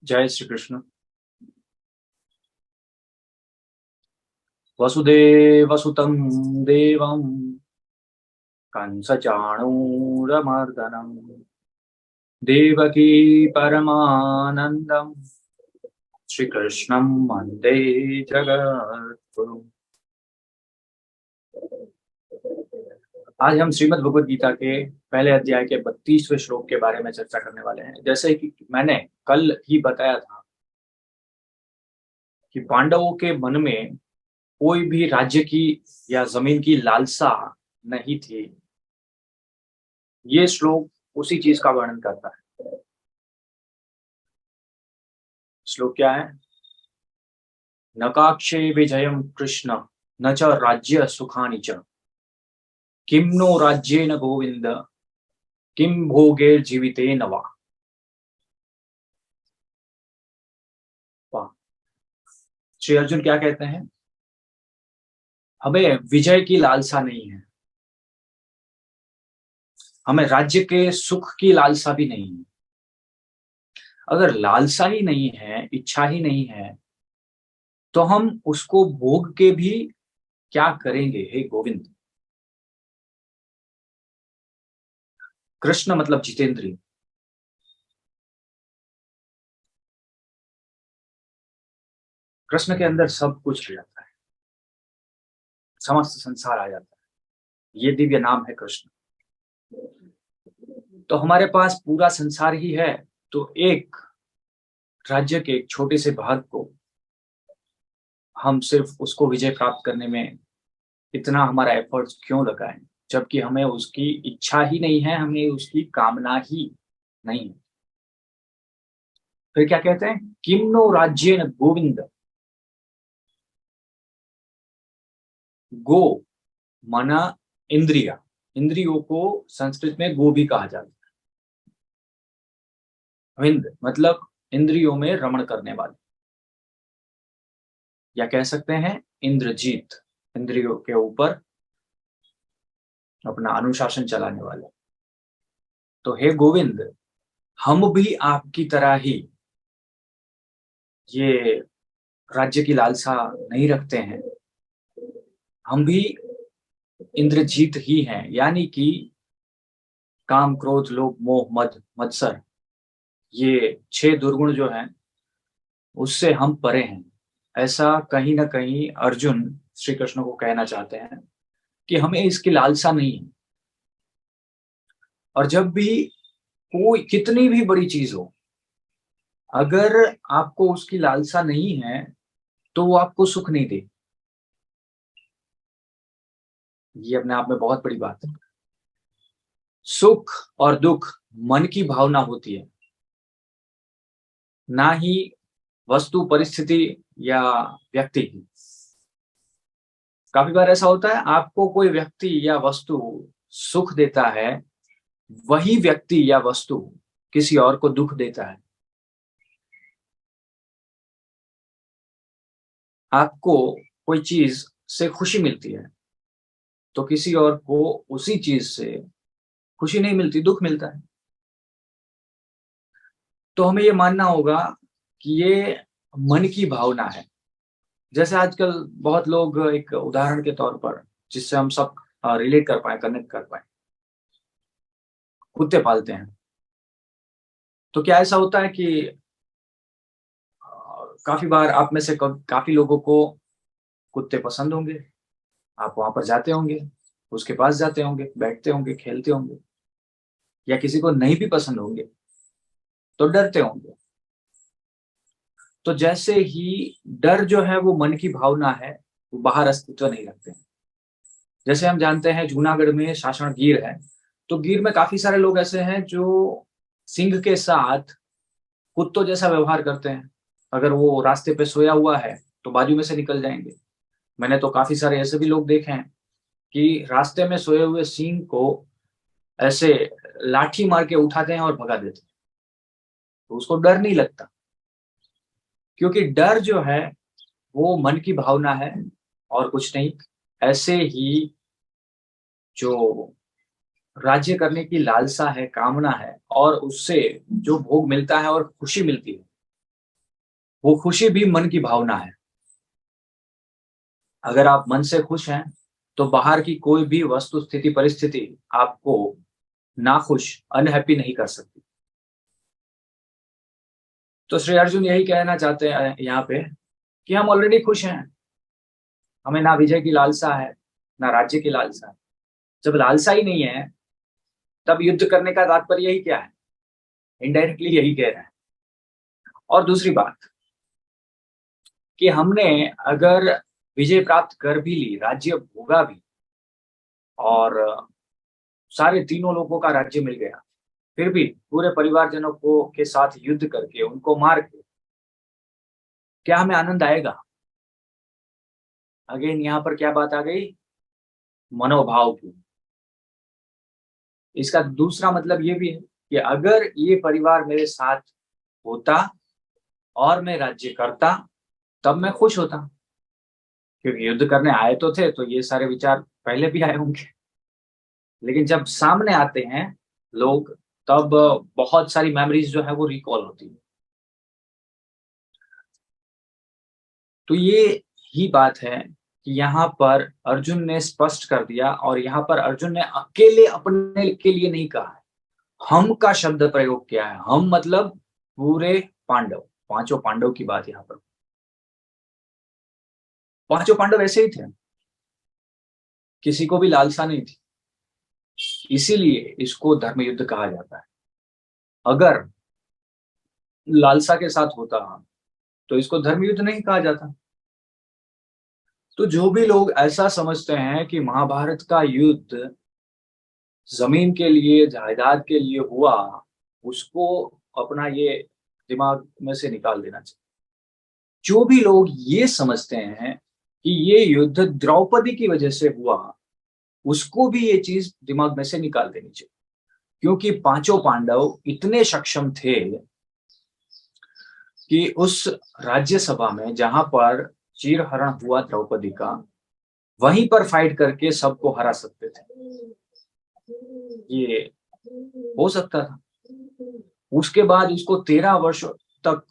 जय श्री कृष्ण। वसुदेवसुतं देवं कंसचाणूरमर्दनं देवकी परमानन्दं श्रीकृष्णं वन्दे जगद्गुरुम्। आज हम श्रीमद् भगवद गीता के पहले अध्याय के 32वें श्लोक के बारे में चर्चा करने वाले हैं। जैसे कि मैंने कल ही बताया था कि पांडवों के मन में कोई भी राज्य की या जमीन की लालसा नहीं थी। ये श्लोक उसी चीज का वर्णन करता है। श्लोक क्या है? न काक्षे विजयं कृष्ण न च राज्य सुखानि च किं नो राज्येन गोविंद किं भोगैर्जीवितेन वा। वाह! श्री अर्जुन क्या कहते हैं? हमें विजय की लालसा नहीं है, हमें राज्य के सुख की लालसा भी नहीं है। अगर लालसा ही नहीं है, इच्छा ही नहीं है, तो हम उसको भोग के भी क्या करेंगे? हे गोविंद। कृष्ण मतलब जितेंद्रिय। कृष्ण के अंदर सब कुछ आ जाता है, समस्त संसार आ जाता है। ये दिव्य नाम है कृष्ण। तो हमारे पास पूरा संसार ही है, तो एक राज्य के एक छोटे से भाग को हम सिर्फ उसको विजय प्राप्त करने में इतना हमारा एफर्ट्स क्यों लगाएं, जबकि हमें उसकी इच्छा ही नहीं है, हमें उसकी कामना ही नहीं है। फिर क्या कहते हैं? किम नो राज्येन गोविंद। गो माना इंद्रिया, इंद्रियों को संस्कृत में गो भी कहा जाता है। विंद मतलब इंद्रियों में रमण करने वाले, या कह सकते हैं इंद्रजीत, इंद्रियों के ऊपर अपना अनुशासन चलाने वाले। तो हे गोविंद, हम भी आपकी तरह ही ये राज्य की लालसा नहीं रखते हैं। हम भी इंद्रजीत ही हैं, यानी कि काम क्रोध लोभ मोह मद मत्सर, ये 6 दुर्गुण जो हैं उससे हम परे हैं। ऐसा कहीं ना कहीं अर्जुन श्री कृष्ण को कहना चाहते हैं कि हमें इसकी लालसा नहीं है। और जब भी कोई कितनी भी बड़ी चीज हो, अगर आपको उसकी लालसा नहीं है तो वो आपको सुख नहीं दे। ये अपने आप में बहुत बड़ी बात है। सुख और दुख मन की भावना होती है, ना ही वस्तु परिस्थिति या व्यक्ति की। काफी बार ऐसा होता है, आपको कोई व्यक्ति या वस्तु सुख देता है, वही व्यक्ति या वस्तु किसी और को दुख देता है। आपको कोई चीज से खुशी मिलती है, तो किसी और को उसी चीज से खुशी नहीं मिलती, दुख मिलता है। तो हमें ये मानना होगा कि ये मन की भावना है। जैसे आजकल बहुत लोग, एक उदाहरण के तौर पर जिससे हम सब रिलेट कर पाए, कनेक्ट कर पाए, कुत्ते पालते हैं। तो क्या ऐसा होता है कि काफी बार आप में से काफी लोगों को कुत्ते पसंद होंगे, आप वहां पर जाते होंगे, उसके पास जाते होंगे, बैठते होंगे, खेलते होंगे। या किसी को नहीं भी पसंद होंगे तो डरते होंगे। तो जैसे ही डर जो है वो मन की भावना है, वो बाहर अस्तित्व नहीं रखते हैं। जैसे हम जानते हैं जूनागढ़ में शासण गिर है, तो गिर में काफी सारे लोग ऐसे हैं जो सिंह के साथ कुत्तों जैसा व्यवहार करते हैं। अगर वो रास्ते पे सोया हुआ है तो बाजू में से निकल जाएंगे। मैंने तो काफी सारे ऐसे भी लोग देखे हैं कि रास्ते में सोए हुए सिंह को ऐसे लाठी मार के उठाते हैं और भगा देते हैं। तो उसको डर नहीं लगता, क्योंकि डर जो है वो मन की भावना है और कुछ नहीं। ऐसे ही जो राज्य करने की लालसा है, कामना है, और उससे जो भोग मिलता है और खुशी मिलती है, वो खुशी भी मन की भावना है। अगर आप मन से खुश हैं तो बाहर की कोई भी वस्तु स्थिति परिस्थिति आपको नाखुश अनहैप्पी नहीं कर सकती। तो श्री अर्जुन यही कहना चाहते हैं यहाँ पे कि हम ऑलरेडी खुश हैं। हमें ना विजय की लालसा है, ना राज्य की लालसा है। जब लालसा ही नहीं है तब युद्ध करने का तात्पर्य ही क्या है? इनडायरेक्टली यही कह रहा है। और दूसरी बात कि हमने अगर विजय प्राप्त कर भी ली, राज्य भोगा भी, और सारे तीनों लोगों का राज्य मिल गया, फिर भी पूरे परिवारजनों को के साथ युद्ध करके उनको मार के क्या हमें आनंद आएगा? अगेन यहाँ पर क्या बात आ गई? मनोभाव की। इसका दूसरा मतलब ये भी है कि अगर ये परिवार मेरे साथ होता और मैं राज्य करता तब मैं खुश होता, क्योंकि युद्ध करने आए तो थे तो ये सारे विचार पहले भी आए होंगे। लेकिन जब सामने आते हैं लोग तब बहुत सारी मेमोरीज जो है वो रिकॉल होती है। तो ये ही बात है कि यहाँ पर अर्जुन ने स्पष्ट कर दिया, और यहाँ पर अर्जुन ने अकेले अपने के लिए नहीं कहा है, हम का शब्द प्रयोग किया है। हम मतलब पूरे पांडव, पांचों पांडव की बात यहाँ पर। पांचों पांडव ऐसे ही थे, किसी को भी लालसा नहीं थी, इसीलिए इसको धर्म युद्ध कहा जाता है। अगर लालसा के साथ होता तो इसको धर्म युद्ध नहीं कहा जाता। तो जो भी लोग ऐसा समझते हैं कि महाभारत का युद्ध जमीन के लिए, जायदाद के लिए हुआ, उसको अपना ये दिमाग में से निकाल देना चाहिए। जो भी लोग ये समझते हैं कि ये युद्ध द्रौपदी की वजह से हुआ, उसको भी ये चीज दिमाग में से निकाल देनी चाहिए। क्योंकि पांचों पांडव इतने सक्षम थे कि उस राज्यसभा में जहां पर चीरहरण हुआ द्रौपदी का, वहीं पर फाइट करके सबको हरा सकते थे। ये हो सकता था। उसके बाद उसको 13 वर्ष तक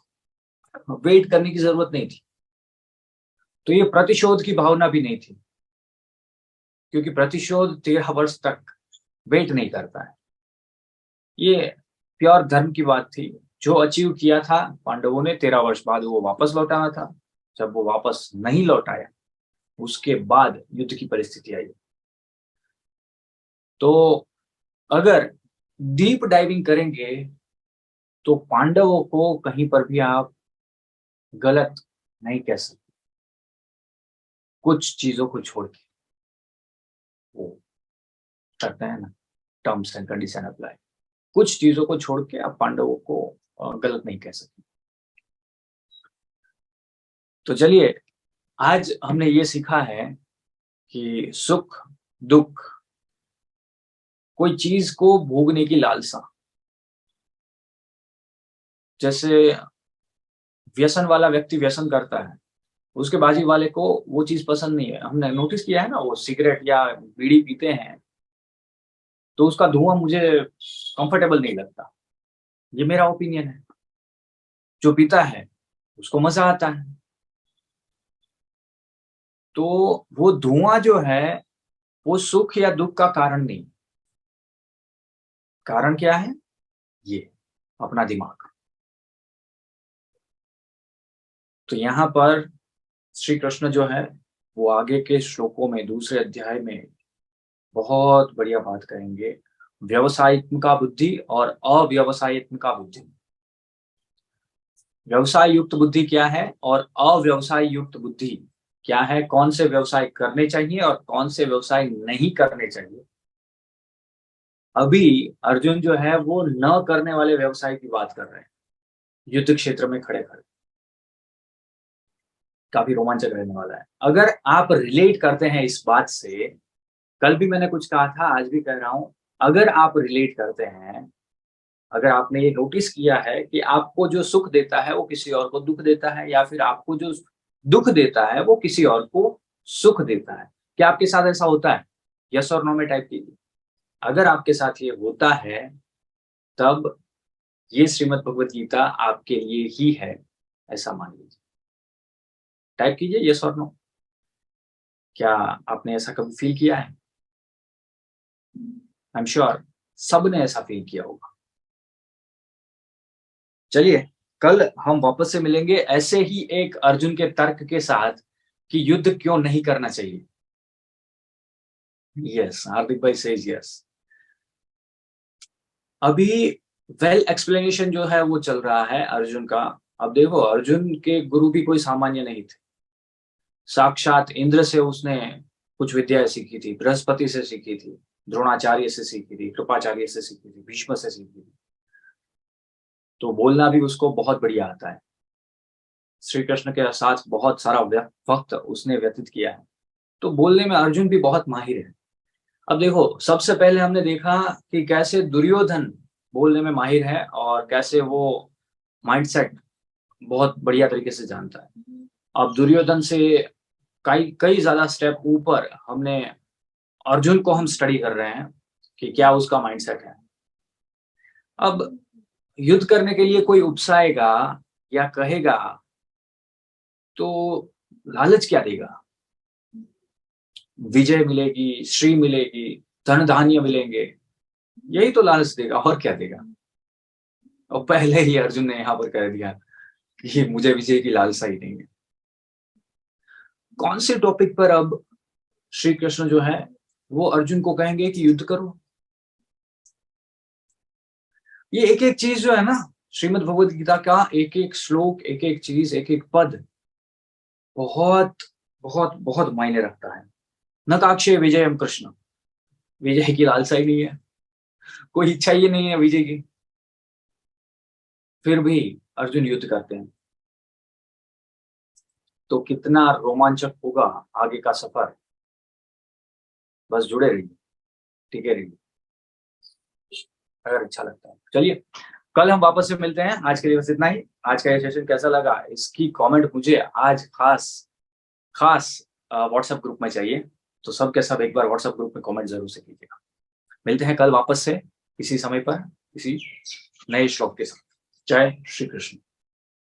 वेट करने की जरूरत नहीं थी। तो ये प्रतिशोध की भावना भी नहीं थी, क्योंकि प्रतिशोध 13 वर्ष तक वेट नहीं करता है। ये प्योर धर्म की बात थी। जो अचीव किया था पांडवों ने, 13 वर्ष बाद वो वापस लौटाना था। जब वो वापस नहीं लौटाया, उसके बाद युद्ध की परिस्थिति आई। तो अगर डीप डाइविंग करेंगे तो पांडवों को कहीं पर भी आप गलत नहीं कह सकते, कुछ चीजों को छोड़ के। वो करते हैं ना, टर्म्स एंड कंडीशन अप्लाई। कुछ चीजों को छोड़ के आप पांडवों को गलत नहीं कह सकते। तो चलिए, आज हमने ये सीखा है कि सुख दुख, कोई चीज को भोगने की लालसा, जैसे व्यसन वाला व्यक्ति व्यसन करता है, उसके बाजू वाले को वो चीज पसंद नहीं है। हमने नोटिस किया है ना, वो सिगरेट या बीड़ी पीते हैं तो उसका धुआं मुझे कंफर्टेबल नहीं लगता। ये मेरा ओपिनियन है। जो पीता है उसको मजा आता है। तो वो धुआं जो है वो सुख या दुख का कारण नहीं। कारण क्या है? ये अपना दिमाग। तो यहाँ पर श्री कृष्ण जो है वो आगे के श्लोकों में, दूसरे अध्याय में बहुत बढ़िया बात करेंगे। व्यवसायित्मिका बुद्धि और अव्यवसायित्मिका बुद्धि। व्यवसाय युक्त बुद्धि क्या है और अव्यवसाय युक्त बुद्धि क्या है, कौन से व्यवसाय करने चाहिए और कौन से व्यवसाय नहीं करने चाहिए। अभी अर्जुन जो है वो न करने वाले व्यवसाय की बात कर रहे हैं, युद्ध क्षेत्र में खड़े खड़े। काफी रोमांचक रहने वाला है। अगर आप रिलेट करते हैं इस बात से, कल भी मैंने कुछ कहा था, आज भी कह रहा हूं, अगर आप रिलेट करते हैं, अगर आपने ये नोटिस किया है कि आपको जो सुख देता है वो किसी और को दुख देता है, या फिर आपको जो दुख देता है वो किसी और को सुख देता है, क्या आपके साथ ऐसा होता है? यस और नो में टाइप कीजिए। अगर आपके साथ ये होता है तब ये श्रीमद् भगवत गीता आपके लिए ही है। ऐसा मान लीजिए। टाइप कीजिए यस और नो। क्या आपने ऐसा कभी फील किया है? आई एम श्योर सबने ऐसा फील किया होगा। चलिए, कल हम वापस से मिलेंगे ऐसे ही एक अर्जुन के तर्क के साथ कि युद्ध क्यों नहीं करना चाहिए। यस, हार्दिक भाई सेज यस। अभी वेल एक्सप्लेनेशन जो है वो चल रहा है अर्जुन का। अब देखो, अर्जुन के गुरु भी कोई सामान्य नहीं थे। साक्षात इंद्र से उसने कुछ विद्या सीखी थी, बृहस्पति से सीखी थी, द्रोणाचार्य से सीखी थी, कृपाचार्य से सीखी थी, भीष्म से सीखी थी। तो बोलना भी उसको बहुत बढ़िया आता है। श्री कृष्ण के साथ बहुत सारा वक्त उसने व्यतीत किया है, तो बोलने में अर्जुन भी बहुत माहिर है। अब देखो, सबसे पहले हमने देखा कि कैसे दुर्योधन बोलने में माहिर है और कैसे वो माइंडसेट बहुत बढ़िया तरीके से जानता है। अब दुर्योधन से कई कई ज्यादा स्टेप ऊपर हमने अर्जुन को हम स्टडी कर रहे हैं कि क्या उसका माइंडसेट है। अब युद्ध करने के लिए कोई उकसाएगा या कहेगा तो लालच क्या देगा? विजय मिलेगी, श्री मिलेगी, धन धान्य मिलेंगे, यही तो लालच देगा, और क्या देगा? और पहले ही अर्जुन ने यहाँ पर कह दिया कि मुझे विजय की लालसा ही नहीं है। कौन से टॉपिक पर अब श्री कृष्ण जो है वो अर्जुन को कहेंगे कि युद्ध करो? ये एक एक चीज जो है ना, श्रीमद् भगवद गीता का एक एक श्लोक, एक एक चीज, एक एक पद बहुत बहुत बहुत मायने रखता है। न काक्षे विजयम कृष्ण, विजय की लालसा ही नहीं है, कोई इच्छा ही नहीं है विजय की, फिर भी अर्जुन युद्ध करते हैं। तो कितना रोमांचक होगा आगे का सफर। बस जुड़े रहिए, टिके रहिए अगर अच्छा लगता है। चलिए, कल हम वापस से मिलते हैं। आज के लिए बस इतना ही। आज का ये सेशन कैसा लगा इसकी कमेंट मुझे आज खास खास व्हाट्सएप ग्रुप में चाहिए। तो सब के सब एक बार व्हाट्सएप ग्रुप में कमेंट जरूर से कीजिएगा। मिलते हैं कल वापस से इसी समय पर, इसी नए श्लोक के साथ। जय श्री कृष्ण।